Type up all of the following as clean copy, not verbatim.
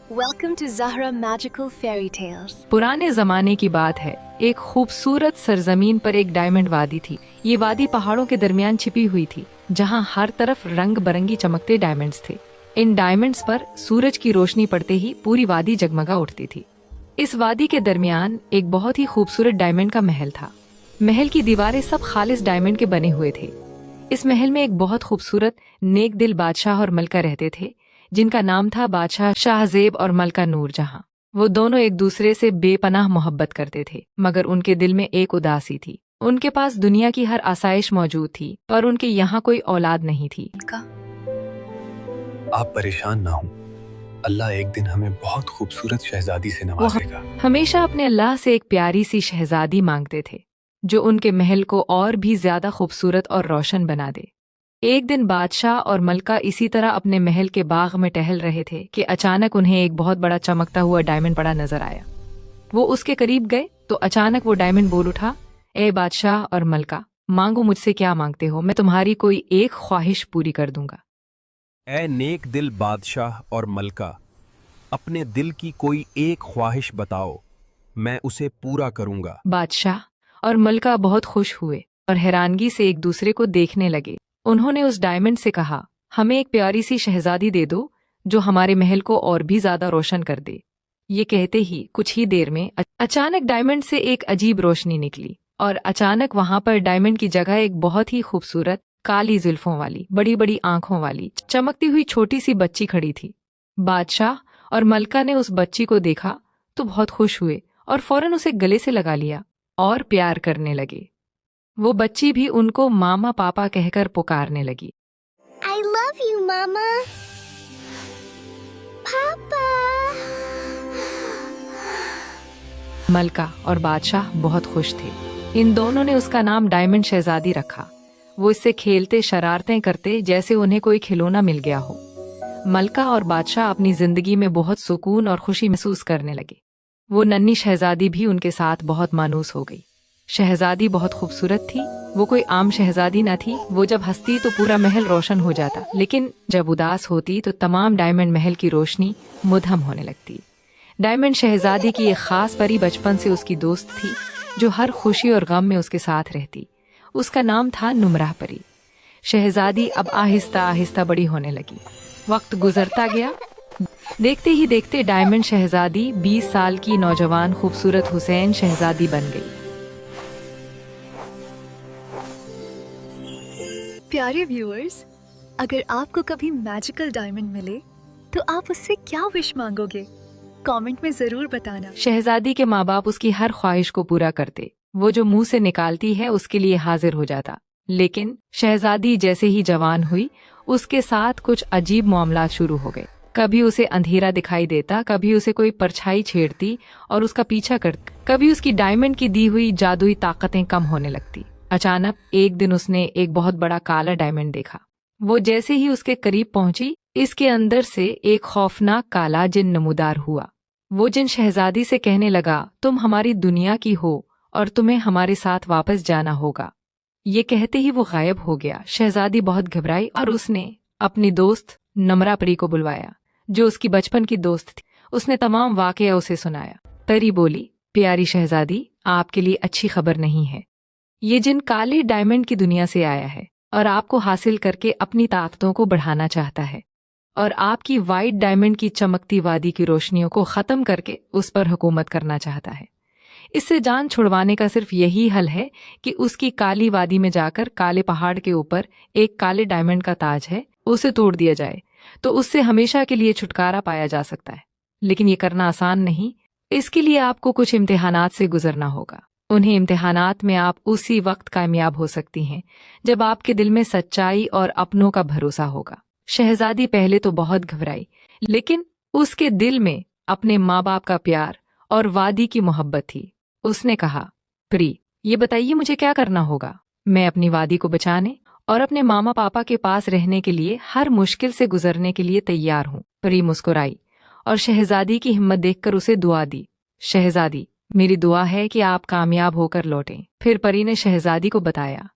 Welcome to Zahra Magical Fairy Tales. पुराने जमाने की बात है। एक खूबसूरत सरजमीन पर एक डायमंड वादी थी। ये वादी पहाड़ों के दरमियान छिपी हुई थी, जहाँ हर तरफ रंग बिरंगी चमकते डायमंड्स थे। इन डायमंड्स पर सूरज की रोशनी पड़ते ही पूरी वादी जगमगा उठती थी। इस वादी के दरमियान एक बहुत ही खूबसूरत डायमंड का महल था। महल की दीवारें सब खालिस डायमंड के बने हुए थे। इस महल में एक बहुत खूबसूरत नेक दिल बादशाह और मलका रहते थे, जिनका नाम था बादशाह शाहजेब और मलका नूरजहां। वो दोनों एक दूसरे से बेपनाह मोहब्बत करते थे, मगर उनके दिल में एक उदासी थी। उनके पास दुनिया की हर आसाइश मौजूद थी, पर उनके यहाँ कोई औलाद नहीं थी। आप परेशान ना हो, अल्लाह एक दिन हमें बहुत खूबसूरत शहजादी से नवाजेगा। हमेशा अपने अल्लाह से एक प्यारी सी शहजादी मांगते थे, जो उनके महल को और भी ज्यादा खूबसूरत और रोशन बना दे। एक दिन बादशाह और मलका इसी तरह अपने महल के बाग में टहल रहे थे कि अचानक उन्हें एक बहुत बड़ा चमकता हुआ डायमंड पड़ा नजर आया। वो उसके करीब गए तो अचानक वो डायमंड बोल उठा, ए बादशाह और मलका, मांगो मुझसे क्या मांगते हो, मैं तुम्हारी कोई एक ख्वाहिश पूरी कर दूंगा। ए नेक दिल बादशाह और मलका, अपने दिल की कोई एक ख्वाहिश बताओ, मैं उसे पूरा करूंगा। बादशाह और मलका बहुत खुश हुए और हैरानगी से एक दूसरे को देखने लगे। उन्होंने उस डायमंड से कहा, हमें एक प्यारी सी शहजादी दे दो जो हमारे महल को और भी ज्यादा रोशन कर दे। ये कहते ही कुछ ही देर में अचानक डायमंड से एक अजीब रोशनी निकली और अचानक वहां पर डायमंड की जगह एक बहुत ही खूबसूरत काली जुल्फों वाली, बड़ी बड़ी आंखों वाली, चमकती हुई छोटी सी बच्ची खड़ी थी। बादशाह और मलका ने उस बच्ची को देखा तो बहुत खुश हुए और फौरन उसे गले से लगा लिया और प्यार करने लगे। वो बच्ची भी उनको मामा पापा कहकर पुकारने लगी। I love you, Mama. Papa. मलका और बादशाह बहुत खुश थे। इन दोनों ने उसका नाम डायमंड शहजादी रखा। वो इससे खेलते शरारतें करते जैसे उन्हें कोई खिलौना मिल गया हो। मलका और बादशाह अपनी जिंदगी में बहुत सुकून और खुशी महसूस करने लगे। वो नन्ही शहजादी भी उनके साथ बहुत मानूस हो गई। शहजादी बहुत खूबसूरत थी। वो कोई आम शहजादी न थी। वो जब हंसती तो पूरा महल रोशन हो जाता, लेकिन जब उदास होती तो तमाम डायमंड महल की रोशनी मुधम होने लगती। डायमंड शहजादी की एक खास परी बचपन से उसकी दोस्त थी, जो हर खुशी और गम में उसके साथ रहती। उसका नाम था नुमराह परी। शहजादी अब आहिस्ता आहिस्ता बड़ी होने लगी। वक्त गुजरता गया। देखते ही देखते डायमंड शहजादी 20 साल की नौजवान खूबसूरत हुसैन शहजादी बन गई। प्यारे व्यूअर्स, अगर आपको कभी मैजिकल डायमंड मिले तो आप उससे क्या विश मांगोगे? कमेंट में जरूर बताना। शहजादी के माँ बाप उसकी हर ख्वाहिश को पूरा करते। वो जो मुंह से निकालती है उसके लिए हाजिर हो जाता। लेकिन शहजादी जैसे ही जवान हुई, उसके साथ कुछ अजीब मामला शुरू हो गए। कभी उसे अंधेरा दिखाई देता, कभी उसे कोई परछाई छेड़ती और उसका पीछा करती। कभी उसकी डायमंड की दी हुई जादुई ताकतें कम होने लगती। अचानक एक दिन उसने एक बहुत बड़ा काला डायमंड देखा। वो जैसे ही उसके करीब पहुंची, इसके अंदर से एक खौफनाक काला जिन नमूदार हुआ। वो जिन शहजादी से कहने लगा, तुम हमारी दुनिया की हो और तुम्हें हमारे साथ वापस जाना होगा। ये कहते ही वो गायब हो गया। शहजादी बहुत घबराई और उसने अपनी दोस्त नमरा परी को बुलवाया, जो उसकी बचपन की दोस्त थी। उसने तमाम वाकया उसे सुनाया। परी बोली, प्यारी शहजादी, आपके लिए अच्छी खबर नहीं है। ये जिन काले डायमंड की दुनिया से आया है और आपको हासिल करके अपनी ताकतों को बढ़ाना चाहता है और आपकी वाइट डायमंड की चमकती वादी की रोशनियों को खत्म करके उस पर हुकूमत करना चाहता है। इससे जान छुड़वाने का सिर्फ यही हल है कि उसकी काली वादी में जाकर काले पहाड़ के ऊपर एक काले डायमंड का ताज है, उसे तोड़ दिया जाए तो उससे हमेशा के लिए छुटकारा पाया जा सकता है। लेकिन ये करना आसान नहीं। इसके लिए आपको कुछ इम्तिहानात से गुजरना होगा। उन्हें इम्तिहानात में आप उसी वक्त कामयाब हो सकती हैं जब आपके दिल में सच्चाई और अपनों का भरोसा होगा। शहजादी पहले तो बहुत घबराई, लेकिन उसके दिल में अपने माँ बाप का प्यार और वादी की मोहब्बत थी। उसने कहा, प्री, ये बताइए मुझे क्या करना होगा? मैं अपनी वादी को बचाने और अपने मामा पापा के पास रहने के लिए हर मुश्किल से गुजरने के लिए तैयार हूँ। परी मुस्कुराई और शहजादी की हिम्मत देखकर उसे दुआ दी। शहजादी, मेरी दुआ है कि आप कामयाब होकर लौटें। फिर परी ने शहजादी को बताया,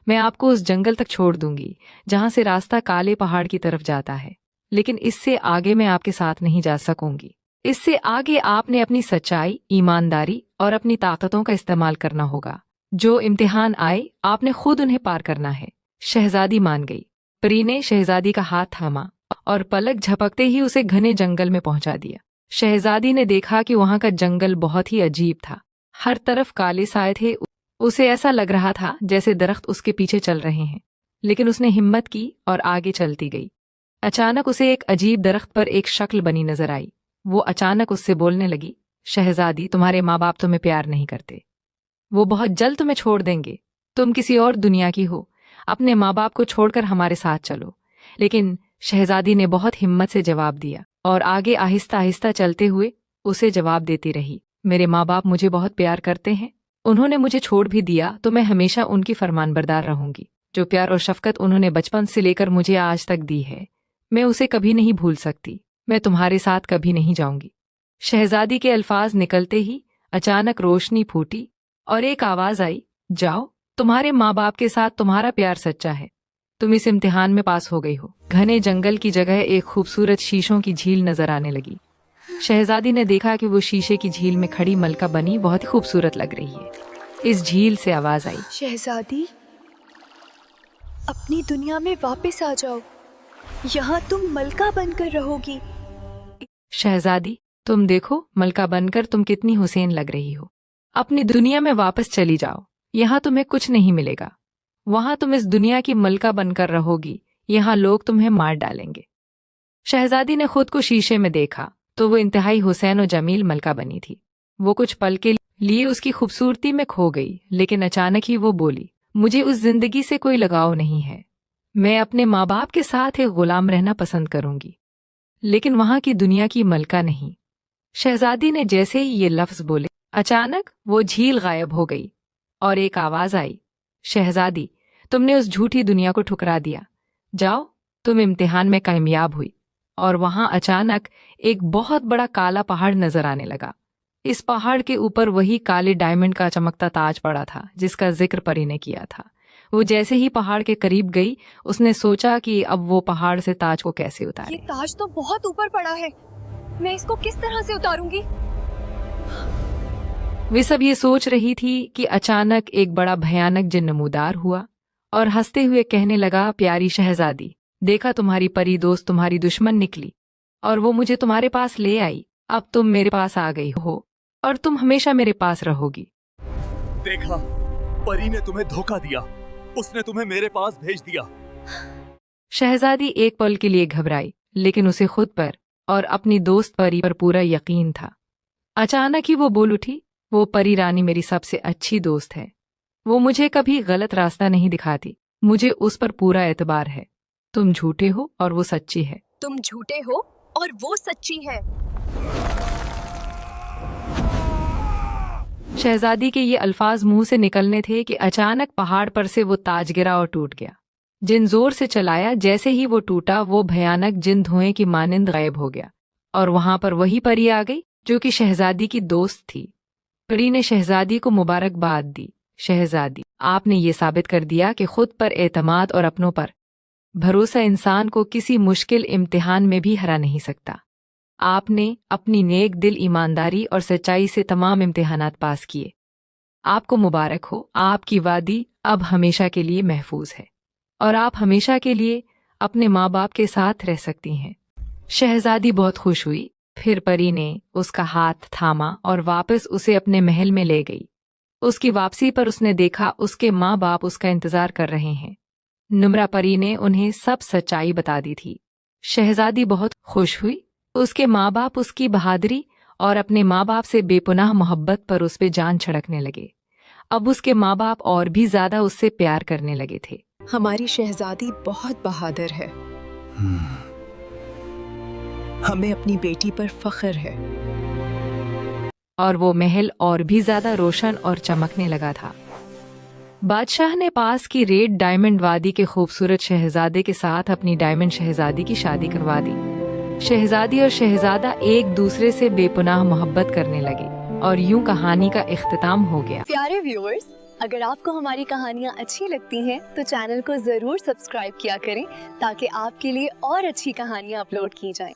मैं आपको उस जंगल तक छोड़ दूंगी जहां से रास्ता काले पहाड़ की तरफ जाता है, लेकिन इससे आगे मैं आपके साथ नहीं जा सकूंगी। इससे आगे आपने अपनी सच्चाई, ईमानदारी और अपनी ताकतों का इस्तेमाल करना होगा। जो इम्तिहान आए आपने खुद उन्हें पार करना है। शहजादी मान गई। परी ने शहजादी का हाथ थामा और पलक झपकते ही उसे घने जंगल में पहुंचा दिया। शहजादी ने देखा कि वहां का जंगल बहुत ही अजीब था। हर तरफ काले साए थे। उसे ऐसा लग रहा था जैसे दरख्त उसके पीछे चल रहे हैं, लेकिन उसने हिम्मत की और आगे चलती गई। अचानक उसे एक अजीब दरख्त पर एक शक्ल बनी नजर आई। वो अचानक उससे बोलने लगी, शहजादी, तुम्हारे माँ बाप तुम्हें प्यार नहीं करते। वो बहुत जल्द तुम्हें छोड़ देंगे। तुम किसी और दुनिया की हो। अपने माँ बाप को छोड़कर हमारे साथ चलो। लेकिन शहजादी ने बहुत हिम्मत से जवाब दिया और आगे आहिस्ता आहिस्ता चलते हुए उसे जवाब देती रही, मेरे माँ बाप मुझे बहुत प्यार करते हैं। उन्होंने मुझे छोड़ भी दिया तो मैं हमेशा उनकी फरमानबरदार रहूंगी। जो प्यार और शफकत उन्होंने बचपन से लेकर मुझे आज तक दी है, मैं उसे कभी नहीं भूल सकती। मैं तुम्हारे साथ कभी नहीं जाऊंगी। शहजादी के अल्फाज निकलते ही अचानक रोशनी फूटी और एक आवाज आई, जाओ, तुम्हारे माँ बाप के साथ तुम्हारा प्यार सच्चा है। तुम इस इम्तिहान में पास हो गई हो। घने जंगल की जगह एक खूबसूरत शीशों की झील नजर आने लगी। शहजादी ने देखा कि वो शीशे की झील में खड़ी मलका बनी बहुत ही खूबसूरत लग रही है। इस झील से आवाज आई, शहजादी, अपनी दुनिया में वापस आ जाओ। यहाँ तुम मलका बनकर रहोगी। शहजादी, तुम देखो, मलका बनकर तुम कितनी हुसैन लग रही हो। अपनी दुनिया में वापस चली जाओ। यहाँ तुम्हें कुछ नहीं मिलेगा। वहां तुम इस दुनिया की मलका बनकर रहोगी। यहाँ लोग तुम्हें मार डालेंगे। शहजादी ने खुद को शीशे में देखा तो वो इंतहाई हुसैन और जमील मलका बनी थी। वो कुछ पल के लिए उसकी खूबसूरती में खो गई, लेकिन अचानक ही वो बोली, मुझे उस जिंदगी से कोई लगाव नहीं है। मैं अपने माँ बाप के साथ एक गुलाम रहना पसंद करूंगी, लेकिन वहां की दुनिया की मलका नहीं। शहजादी ने जैसे ही ये लफ्ज बोले, अचानक वो झील गायब हो गई और एक आवाज आई, शहजादी, तुमने उस झूठी दुनिया को ठुकरा दिया। जाओ, तुम इम्तिहान में कामयाब हुई। और वहां अचानक एक बहुत बड़ा काला पहाड़ नजर आने लगा। इस पहाड़ के ऊपर वही काले डायमंड का चमकता ताज पड़ा था जिसका जिक्र परी ने किया था। वो जैसे ही पहाड़ के करीब गई, उसने सोचा कि अब वो पहाड़ से ताज को कैसे उतारे। ये ताज तो बहुत ऊपर पड़ा है, मैं इसको किस तरह से उतारूंगी? वे सब ये सोच रही थी कि अचानक एक बड़ा भयानक जिन नमूदार हुआ और हंसते हुए कहने लगा, प्यारी शहजादी, देखा, तुम्हारी परी दोस्त तुम्हारी दुश्मन निकली और वो मुझे तुम्हारे पास ले आई। अब तुम मेरे पास आ गई हो और तुम हमेशा मेरे पास रहोगी। देखा, परी ने तुम्हें धोखा दिया। उसने तुम्हें मेरे पास भेज दिया। शहजादी एक पल के लिए घबराई, लेकिन उसे खुद पर और अपनी दोस्त परी पर पूरा यकीन था। अचानक ही वो बोल उठी, वो परी रानी मेरी सबसे अच्छी दोस्त है। वो मुझे कभी गलत रास्ता नहीं दिखाती। मुझे उस पर पूरा एतबार है। तुम झूठे हो और वो सच्ची है। तुम झूठे हो और वो सच्ची है। शहजादी के ये अल्फाज मुंह से निकलने थे कि अचानक पहाड़ पर से वो ताज गिरा और टूट गया। जिन जोर से चलाया, जैसे ही वो टूटा, वो भयानक जिन धुएं की मानिंद गायब हो गया और वहां पर वही परी आ गई जो कि शहजादी की दोस्त थी। परी ने शहजादी को मुबारकबाद दी। शहजादी, आपने ये साबित कर दिया कि खुद पर एतमाद और अपनों पर भरोसा इंसान को किसी मुश्किल इम्तिहान में भी हरा नहीं सकता। आपने अपनी नेक दिल, ईमानदारी और सच्चाई से तमाम इम्तिहानात पास किए। आपको मुबारक हो। आपकी वादी अब हमेशा के लिए महफूज है और आप हमेशा के लिए अपने माँ बाप के साथ रह सकती हैं। शहजादी बहुत खुश हुई। फिर परी ने उसका हाथ थामा और वापस उसे अपने महल में ले गई। उसकी वापसी पर उसने देखा उसके माँ बाप उसका इंतजार कर रहे हैं। नुम्रा परी ने उन्हें सब सच्चाई बता दी थी। शहजादी बहुत खुश हुई। उसके माँ बाप उसकी बहादुरी और अपने माँ बाप से बेपुनाह मोहब्बत पर उस पे जान छिड़कने लगे। अब उसके माँ बाप और भी ज्यादा उससे प्यार करने लगे थे। हमारी शहजादी बहुत बहादुर है। हमें अपनी बेटी पर फख्र है। और वो महल और भी ज्यादा रोशन और चमकने लगा था। बादशाह ने पास की रेड डायमंड वादी के खूबसूरत शहजादे के साथ अपनी डायमंड शहजादी की शादी करवा दी। शहजादी और शहजादा एक दूसरे से बेपुनाह मोहब्बत करने लगे और यूं कहानी का इख्तिताम हो गया। प्यारे व्यूअर्स, अगर आपको हमारी कहानियाँ अच्छी लगती हैं तो चैनल को जरूर सब्सक्राइब किया करें ताकि आपके लिए और अच्छी कहानियाँ अपलोड की जाएं।